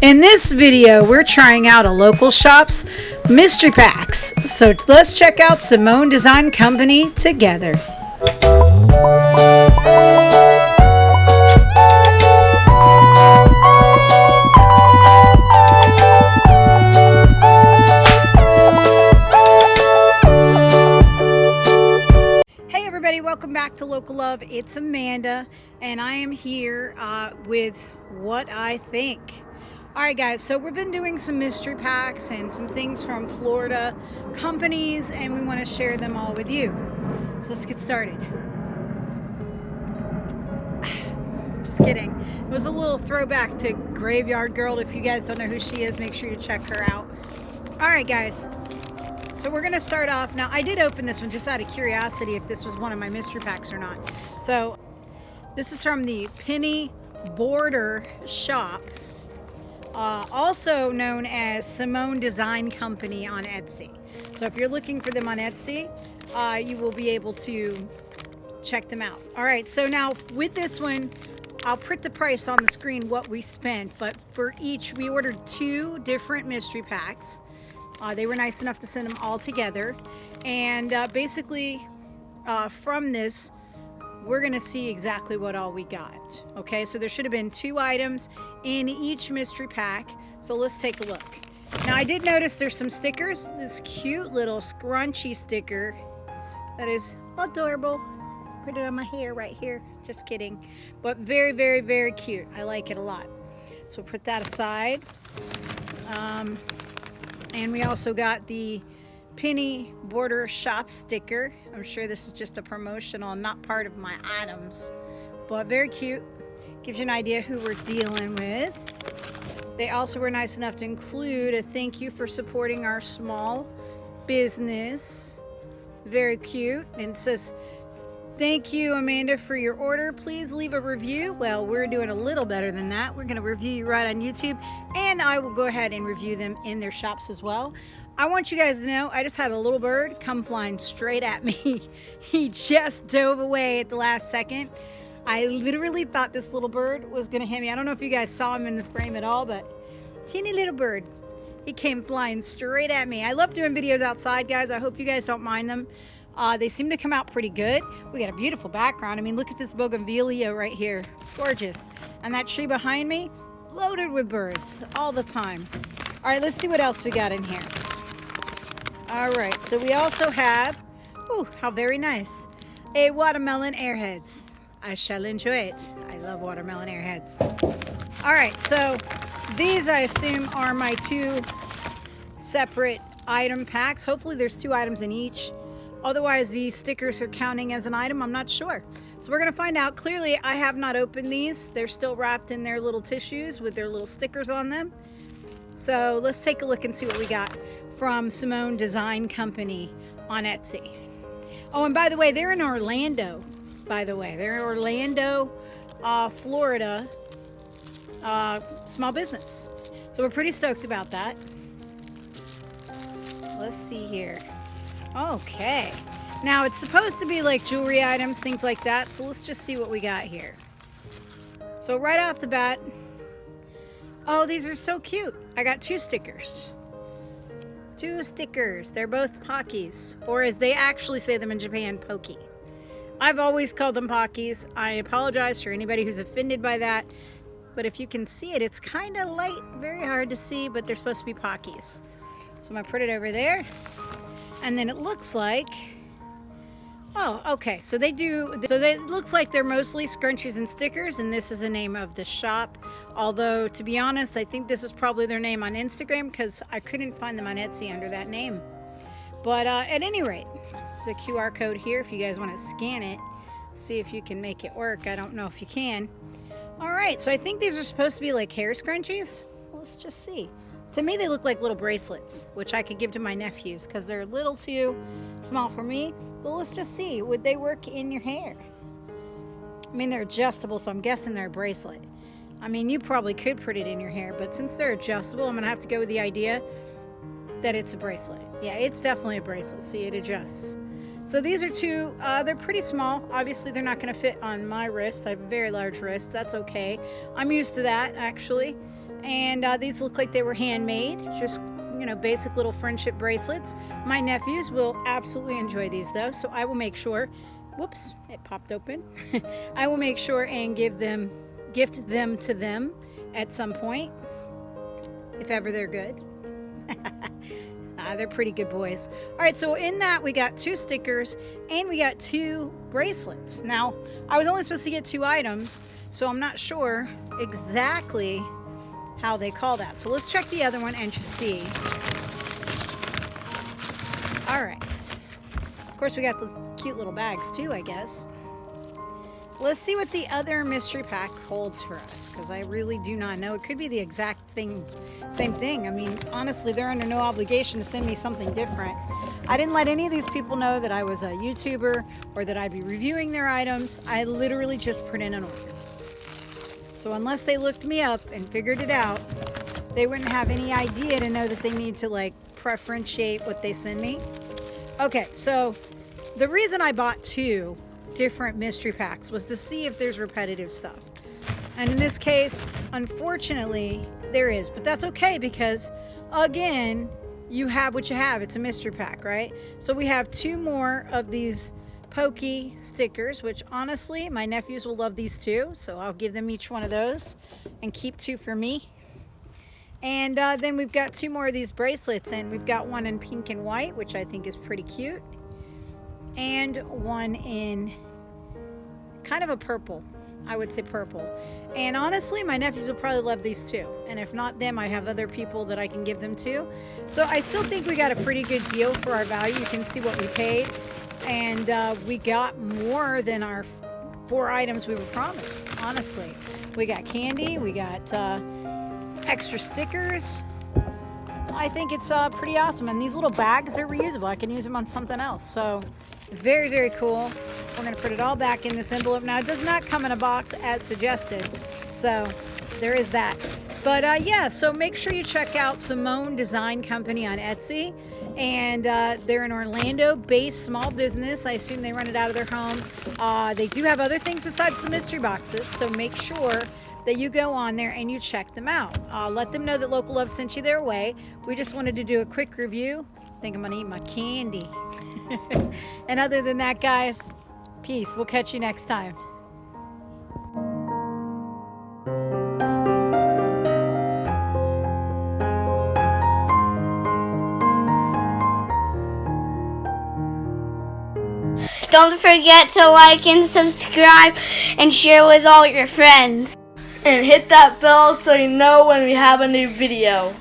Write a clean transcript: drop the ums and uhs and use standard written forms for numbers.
In this video, we're trying out a local shop's mystery packs. So let's check out Simone Design Company together. Hey everybody, welcome back to Local Love. It's Amanda, and I am here with what I think. Alright guys, so we've been doing some mystery packs and some things from Florida companies, and we want to share them all with you. So let's get started. Just kidding. It was a little throwback to Graveyard Girl. If you guys don't know who she is, make sure you check her out. Alright guys, so we're going to start off. Now I did open this one just out of curiosity if this was one of my mystery packs or not. So this is from the Thepennyboardershop. Also known as Simone Design Company on Etsy. So if you're looking for them on Etsy, you will be able to check them out. All right, so now with this one, I'll print the price on the screen what we spent, but for each, we ordered 2 different mystery packs. They were nice enough to send them all together. And basically, from this, we're gonna see exactly what all we got. Okay, so there should have been 2 items in each mystery pack. So let's take a look. Now I did notice there's some stickers. This cute little scrunchy sticker that is adorable. Put it on my hair right here. Just kidding. But very, very, very cute. I like it a lot. So we'll put that aside. And we also got the Thepennyboardershop sticker. I'm sure this is just a promotional, not part of my items, but very cute. Gives you an idea who we're dealing with. They also were nice enough to include a thank you for supporting our small business. Very cute. And it says, thank you, Amanda, for your order. Please leave a review. Well, we're doing a little better than that. We're going to review you right on YouTube, and I will go ahead and review them in their shops as well. I want you guys to know, I just had a little bird come flying straight at me. He just dove away at the last second. I literally thought this little bird was going to hit me. I don't know if you guys saw him in the frame at all, but teeny little bird. He came flying straight at me. I love doing videos outside, guys. I hope you guys don't mind them. They seem to come out pretty good. We got a beautiful background. I mean, look at this bougainvillea right here. It's gorgeous. And that tree behind me, loaded with birds all the time. All right, let's see what else we got in here. All right, so we also have, oh, how very nice, a watermelon airheads. I shall enjoy it. I love watermelon airheads. All right, so these I assume are my 2 separate item packs. Hopefully there's 2 items in each. Otherwise, these stickers are counting as an item. I'm not sure. So we're gonna find out. Clearly, I have not opened these. They're still wrapped in their little tissues with their little stickers on them. So let's take a look and see what we got from Simone Design Company on Etsy. Oh, and by the way, they're in Orlando. By the way, they're in Orlando, Florida, small business. So we're pretty stoked about that. Let's see here. Okay. Now it's supposed to be like jewelry items, things like that. So let's just see what we got here. So right off the bat, oh, these are so cute. I got 2 stickers. 2 stickers. They're both Pockies, or as they actually say them in Japan, Pokey. I've always called them Pockies. I apologize for anybody who's offended by that, but if you can see it, it's kind of light, very hard to see, but they're supposed to be Pockies. So I'm gonna put it over there, and then it looks like, oh, okay, so it looks like they're mostly scrunchies and stickers, and this is the name of the shop. Although, to be honest, I think this is probably their name on Instagram because I couldn't find them on Etsy under that name. But at any rate, there's a QR code here if you guys want to scan it, see if you can make it work. I don't know if you can. All right, so I think these are supposed to be like hair scrunchies. Let's just see. To me, they look like little bracelets, which I could give to my nephews because they're a little too small for me. But let's just see, would they work in your hair? I mean, they're adjustable, so I'm guessing they're a bracelet. I mean, you probably could put it in your hair, but since they're adjustable, I'm gonna have to go with the idea that it's a bracelet. Yeah, it's definitely a bracelet. See, it adjusts. So these are 2, they're pretty small. Obviously, they're not gonna fit on my wrist. I have a very large wrist, that's okay. I'm used to that, actually. And these look like they were handmade, just, you know, basic little friendship bracelets. My nephews will absolutely enjoy these though, so I will make sure, whoops, it popped open. I will make sure and gift them to them at some point, if ever they're good. They're pretty good boys. All right, so in that we got 2 stickers and we got 2 bracelets. Now, I was only supposed to get 2 items, so I'm not sure exactly how they call that. So let's check the other one and just see. All right. Of course, we got the cute little bags too, I guess. Let's see what the other mystery pack holds for us, because I really do not know. It could be the exact same thing. I mean, honestly, they're under no obligation to send me something different. I didn't let any of these people know that I was a YouTuber or that I'd be reviewing their items. I literally just put in an order. So unless they looked me up and figured it out, they wouldn't have any idea to know that they need to like preferentiate what they send me. Okay, so the reason I bought 2 different mystery packs was to see if there's repetitive stuff. And in this case, unfortunately, there is. But that's okay because, again, you have what you have. It's a mystery pack, right? So we have 2 more of these pokey stickers, which honestly, my nephews will love these too. So I'll give them each one of those and keep 2 for me. And then we've got 2 more of these bracelets, and we've got one in pink and white, which I think is pretty cute. And one in kind of a purple. I would say purple. And honestly, my nephews will probably love these too. And if not them, I have other people that I can give them to. So I still think we got a pretty good deal for our value. You can see what we paid. And we got more than our 4 items we were promised, honestly. We got candy, we got extra stickers. I think it's pretty awesome. And these little bags, they're reusable. I can use them on something else. So very, very cool. We're going to put it all back in this envelope. Now, it does not come in a box as suggested. So there is that. But yeah, so make sure you check out Simone Design Company on Etsy. And they're an Orlando-based small business. I assume they run it out of their home. They do have other things besides the mystery boxes. So make sure that you go on there and you check them out. Let them know that Local Love sent you their way. We just wanted to do a quick review. I think I'm gonna eat my candy. And other than that, guys, peace. We'll catch you next time. Don't forget to like and subscribe and share with all your friends. And hit that bell so you know when we have a new video.